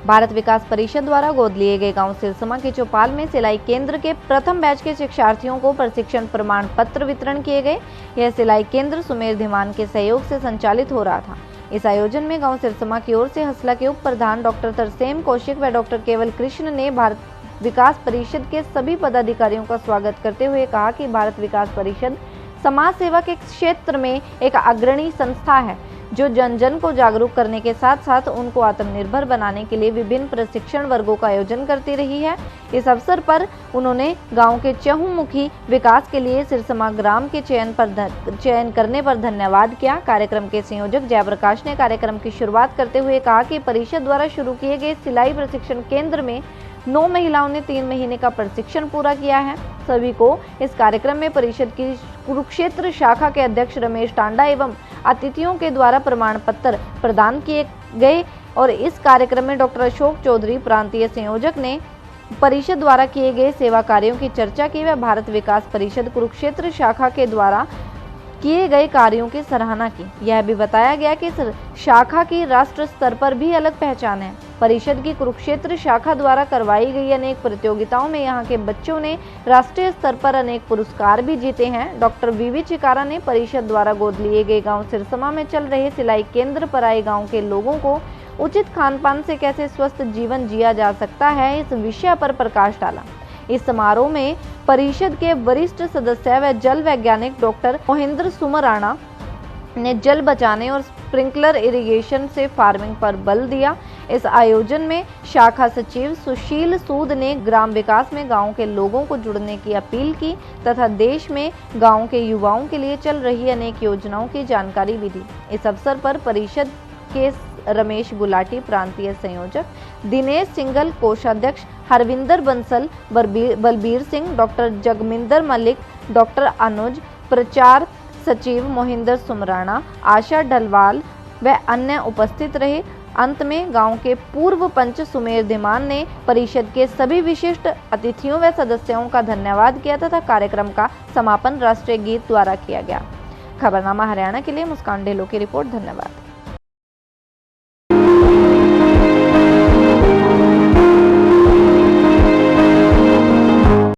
भारत विकास परिषद द्वारा गोद लिए गए गांव सिरसमा के चौपाल में सिलाई केंद्र के प्रथम बैच के शिक्षार्थियों को प्रशिक्षण प्रमाण पत्र वितरण किए गए। यह सिलाई केंद्र सुमेर धीमान के सहयोग से संचालित हो रहा था। इस आयोजन में गांव सिरसमा की ओर से हसला के उप प्रधान डॉक्टर तरसेम कौशिक व डॉक्टर केवल कृष्ण ने भारत विकास परिषद के सभी पदाधिकारियों का स्वागत करते हुए कहा कि भारत विकास परिषद समाज सेवा के क्षेत्र में एक अग्रणी संस्था है, जो जन जन को जागरूक करने के साथ साथ उनको आत्मनिर्भर बनाने के लिए विभिन्न प्रशिक्षण वर्गों का आयोजन करती रही है। इस अवसर पर उन्होंने गांव के चहुमुखी विकास के लिए सिरसमा ग्राम के चयन करने पर धन्यवाद किया। कार्यक्रम के संयोजक जयप्रकाश ने कार्यक्रम की शुरुआत करते हुए कहा कि परिषद द्वारा शुरू किए गए सिलाई प्रशिक्षण केंद्र में 9 महिलाओं ने 3 महीने का प्रशिक्षण पूरा किया है। सभी को इस कार्यक्रम में परिषद की कुरुक्षेत्र शाखा के अध्यक्ष रमेश टांडा एवं अतिथियों के द्वारा प्रमाण पत्र प्रदान किए गए और इस कार्यक्रम में डॉक्टर अशोक चौधरी प्रांतीय संयोजक ने परिषद द्वारा किए गए सेवा कार्यों की चर्चा की व भारत विकास परिषद कुरुक्षेत्र शाखा के द्वारा किए गए कार्यों की सराहना की। यह भी बताया गया कि शाखा की राष्ट्र स्तर पर भी अलग पहचान है। परिषद की कुरुक्षेत्र शाखा द्वारा करवाई गई अनेक प्रतियोगिताओं में यहाँ के बच्चों ने राष्ट्रीय स्तर पर अनेक पुरस्कार भी जीते हैं। डॉक्टर वीवी चिकारा ने परिषद द्वारा गोद लिए गए गांव सिरसमा में चल रहे सिलाई केंद्र पर आए गांव के लोगों को उचित खान पान से कैसे स्वस्थ जीवन जिया जा सकता है, इस विषय पर प्रकाश डाला। इस समारोह में परिषद के वरिष्ठ सदस्य व जल वैज्ञानिक डॉक्टर मोहिंद्र सुमराणा ने जल बचाने और स्प्रिंकलर इरिगेशन से फार्मिंग पर बल दिया। इस आयोजन में शाखा सचिव सुशील सूद ने ग्राम विकास में गांव के लोगों को जुड़ने की अपील की तथा देश में गांव के युवाओं के लिए चल रही अनेक योजनाओं की जानकारी भी दी। इस अवसर पर परिषद के रमेश गुलाटी प्रांतीय संयोजक, दिनेश सिंघल कोषाध्यक्ष, हरविंदर बंसल, बलबीर सिंह, डॉक्टर जगमिंदर मलिक, डॉक्टर अनुज, प्रचार सचिव मोहिंदर सुमराणा, आशा ढलवाल व अन्य उपस्थित रहे। अंत में गांव के पूर्व पंच सुमेर धीमान ने परिषद के सभी विशिष्ट अतिथियों व सदस्यों का धन्यवाद किया तथा कार्यक्रम का समापन राष्ट्रीय गीत द्वारा किया गया। खबरनामा हरियाणा के लिए मुस्कान ढेलो की रिपोर्ट। धन्यवाद।